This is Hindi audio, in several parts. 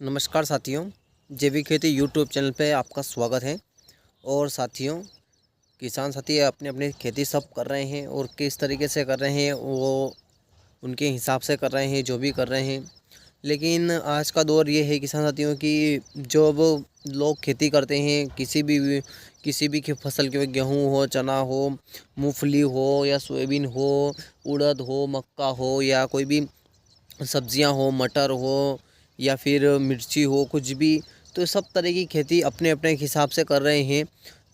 नमस्कार साथियों, जैविक खेती यूट्यूब चैनल पे आपका स्वागत है। और साथियों, किसान साथी अपने अपनी खेती सब कर रहे हैं और किस तरीके से कर रहे हैं वो उनके हिसाब से कर रहे हैं, जो भी कर रहे हैं। लेकिन आज का दौर ये है किसान साथियों की, जो वो लोग खेती करते हैं किसी भी फसल के, गेहूँ हो, चना हो, मूंगफली हो या सोयाबीन हो, उड़द हो, मक्का हो या कोई भी सब्जियां हो, मटर हो या फिर मिर्ची हो, कुछ भी, तो सब तरह की खेती अपने अपने हिसाब से कर रहे हैं।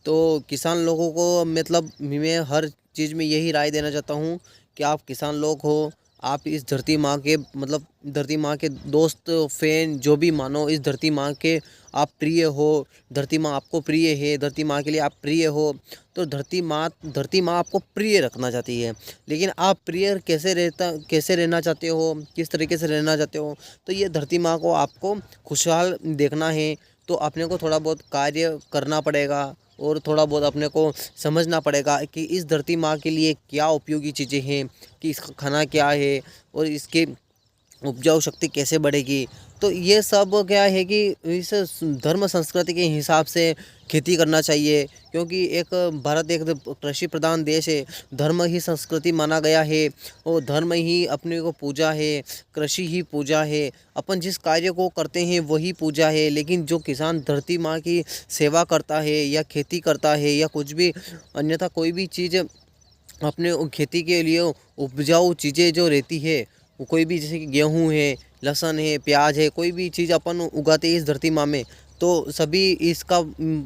तो किसान लोगों को मतलब मैं हर चीज़ में यही राय देना चाहता हूँ कि आप किसान लोग हो, आप इस धरती माँ के मतलब धरती माँ के दोस्त, फैन, जो भी मानो, इस धरती माँ के आप प्रिय हो, धरती माँ आपको प्रिय है, धरती माँ के लिए आप प्रिय हो। तो धरती माँ आपको प्रिय रखना चाहती है। लेकिन आप प्रिय कैसे रहना चाहते हो, किस तरीके से रहना चाहते हो, तो ये धरती माँ को आपको खुशहाल देखना है। तो अपने को थोड़ा बहुत कार्य करना पड़ेगा और थोड़ा बहुत अपने को समझना पड़ेगा कि इस धरती माँ के लिए क्या उपयोगी चीज़ें हैं, कि इसका खाना क्या है और इसके उपजाऊ शक्ति कैसे बढ़ेगी। तो ये सब क्या है कि इस धर्म संस्कृति के हिसाब से खेती करना चाहिए, क्योंकि भारत एक कृषि प्रधान देश है। धर्म ही संस्कृति माना गया है और धर्म ही अपने को पूजा है, कृषि ही पूजा है। अपन जिस कार्य को करते हैं वही पूजा है। लेकिन जो किसान धरती माँ की सेवा करता है या खेती करता है या कुछ भी अन्यथा कोई भी चीज़ अपने खेती के लिए उपजाऊ चीज़ें जो रहती है, वो कोई भी, जैसे कि गेहूँ है, लहसुन है, प्याज है, कोई भी चीज़ अपन उगाते हैं इस धरती माँ में, तो सभी इसका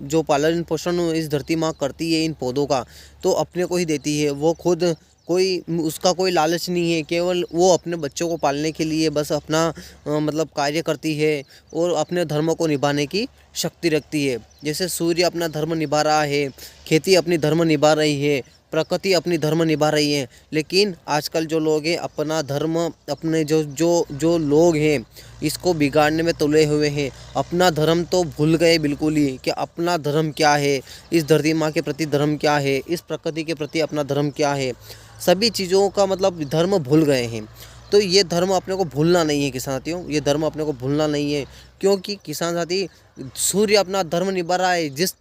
जो पालन पोषण इस धरती माँ करती है इन पौधों का, तो अपने को ही देती है। वो खुद कोई उसका कोई लालच नहीं है, केवल वो अपने बच्चों को पालने के लिए बस अपना मतलब कार्य करती है और अपने धर्म को निभाने की शक्ति रखती है। जैसे सूर्य अपना धर्म निभा रहा है, खेती अपनी धर्म निभा रही है, प्रकृति अपनी धर्म निभा रही है। लेकिन आजकल जो लोग हैं अपना धर्म, अपने जो जो जो लोग हैं इसको बिगाड़ने में तुले हुए हैं। अपना धर्म तो भूल गए बिल्कुल ही, कि अपना धर्म क्या है, इस धरती माँ के प्रति धर्म क्या है, इस प्रकृति के प्रति अपना धर्म क्या है, सभी चीज़ों का मतलब धर्म भूल गए हैं। तो ये धर्म अपने को भूलना नहीं है किसान साथियों, ये धर्म अपने को भूलना नहीं है। क्योंकि किसान साथी, सूर्य अपना धर्म निभा रहा है। जिस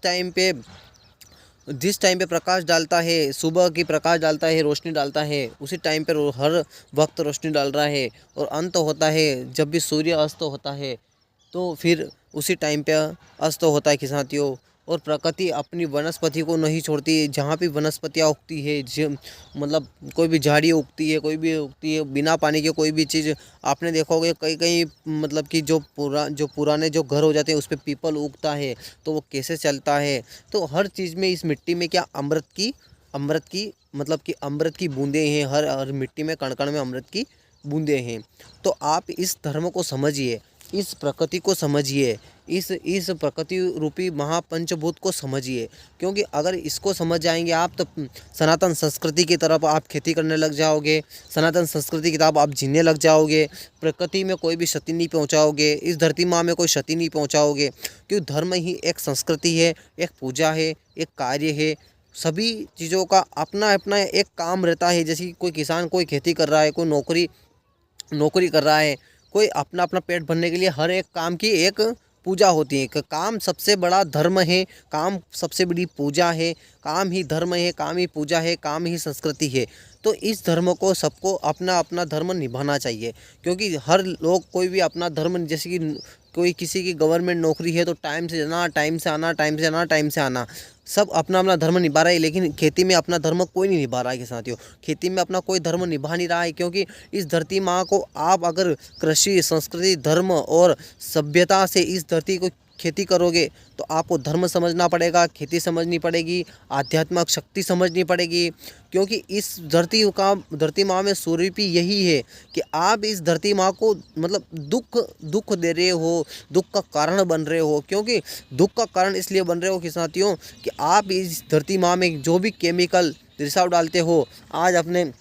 टाइम पे प्रकाश डालता है, सुबह की प्रकाश डालता है, रोशनी डालता है, उसी टाइम पर हर वक्त रोशनी डाल रहा है। और अंत होता है जब भी सूर्य अस्त होता है, तो फिर उसी टाइम पे अस्त होता है किसान साथियों। और प्रकृति अपनी वनस्पति को नहीं छोड़ती। जहाँ भी वनस्पतियाँ उगती है, मतलब कोई भी झाड़ी उगती है, कोई भी उगती है बिना पानी के, कोई भी चीज़ आपने देखा होगा कई कई, मतलब कि जो पुराने जो घर हो जाते हैं उस पर पीपल उगता है, तो वो कैसे चलता है। तो हर चीज़ में, इस मिट्टी में क्या अमृत की मतलब कि अमृत की बूंदें हैं। हर हर मिट्टी में, कण कण में अमृत की बूंदें हैं। तो आप इस धर्म को समझिए, इस प्रकृति को समझिए, इस प्रकृति रूपी महापंचभूत को समझिए। क्योंकि अगर इसको समझ जाएंगे आप, तो सनातन संस्कृति की तरफ आप खेती करने लग जाओगे, सनातन संस्कृति की तरफ आप जीने लग जाओगे। प्रकृति में कोई भी क्षति नहीं पहुंचाओगे, इस धरती माँ में कोई क्षति नहीं पहुंचाओगे। क्योंकि धर्म ही एक संस्कृति है, एक पूजा है, एक कार्य है। सभी चीज़ों का अपना अपना एक काम रहता है। जैसे कि कोई किसान कोई खेती कर रहा है, कोई नौकरी नौकरी कर रहा है, कोई अपना अपना पेट भरने के लिए हर एक काम की एक पूजा होती है। काम सबसे बड़ा धर्म है, काम सबसे बड़ी पूजा है, काम ही धर्म है, काम ही पूजा है, काम ही संस्कृति है। तो इस धर्म को सबको अपना अपना धर्म निभाना चाहिए। क्योंकि हर लोग कोई भी अपना धर्म, जैसे कि कोई किसी की गवर्नमेंट नौकरी है तो टाइम से जाना, टाइम से आना, टाइम से आना, टाइम से आना, सब अपना अपना धर्म निभा रहा है। लेकिन खेती में अपना धर्म कोई नहीं निभा रहा है साथियों। खेती में अपना कोई धर्म निभा नहीं रहा है। क्योंकि इस धरती माँ को आप अगर कृषि, संस्कृति, धर्म और सभ्यता से इस धरती को खेती करोगे, तो आपको धर्म समझना पड़ेगा, खेती समझनी पड़ेगी, आध्यात्मिक शक्ति समझनी पड़ेगी। क्योंकि इस धरती माँ में स्वरूप ही यही है कि आप इस धरती माँ को मतलब दुख दे रहे हो, दुख का कारण बन रहे हो। क्योंकि दुख का कारण इसलिए बन रहे हो कि साथियों, कि आप इस धरती माँ में जो भी केमिकल रिसाव डालते हो, आज अपने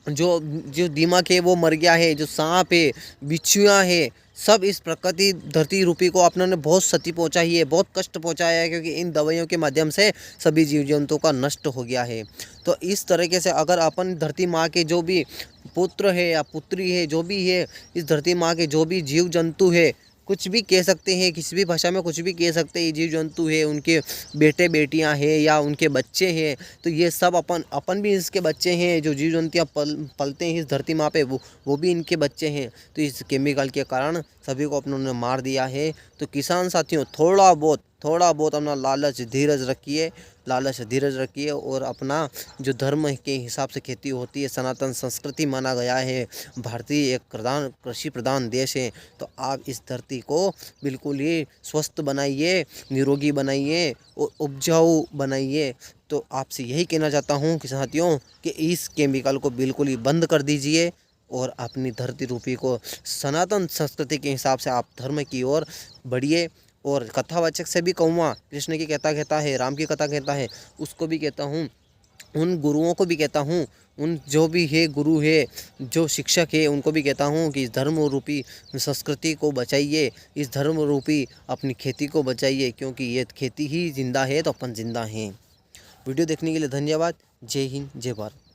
जो जो दिमाग है वो मर गया है, जो सांप है, बिच्छुआँ है, सब इस प्रकृति धरती रूपी को अपनों ने बहुत क्षति पहुंचाई है, बहुत कष्ट पहुंचाया है। क्योंकि इन दवाइयों के माध्यम से सभी जीव जंतुओं का नष्ट हो गया है। तो इस तरीके से अगर अपन धरती माँ के जो भी पुत्र है या पुत्री है, जो भी है, इस धरती माँ के जो भी जीव जंतु है, कुछ भी कह सकते हैं, किसी भी भाषा में कुछ भी कह सकते हैं। जीव जंतु है, उनके बेटे बेटियां हैं या उनके बच्चे हैं, तो ये सब अपन भी इसके बच्चे हैं। जो जीव जंतुएं पलते हैं इस धरती माँ पे, वो भी इनके बच्चे हैं। तो इस केमिकल के कारण सभी को अपनों ने मार दिया है। तो किसान साथियों, थोड़ा बहुत अपना लालच धीरज रखिए और अपना जो धर्म के हिसाब से खेती होती है, सनातन संस्कृति माना गया है। भारतीय एक कृषि प्रधान देश है। तो आप इस धरती को बिल्कुल ही स्वस्थ बनाइए, निरोगी बनाइए और उपजाऊ बनाइए। तो आपसे यही कहना चाहता हूँ कि साथियों, कि इस केमिकल को बिल्कुल ही बंद कर दीजिए और अपनी धरती रूपी को सनातन संस्कृति के हिसाब से आप धर्म की ओर बढ़िए। और कथावाचक से भी कहूँगा, कृष्ण की कथा कहता है, राम की कथा कहता है, उसको भी कहता हूँ, उन गुरुओं को भी कहता हूँ, उन जो भी है गुरु है, जो शिक्षक है, उनको भी कहता हूँ कि इस धर्म रूपी संस्कृति को बचाइए, इस धर्म रूपी अपनी खेती को बचाइए, क्योंकि ये खेती ही जिंदा है तो अपन जिंदा हैं। वीडियो देखने के लिए धन्यवाद। जय हिंद, जय भारत।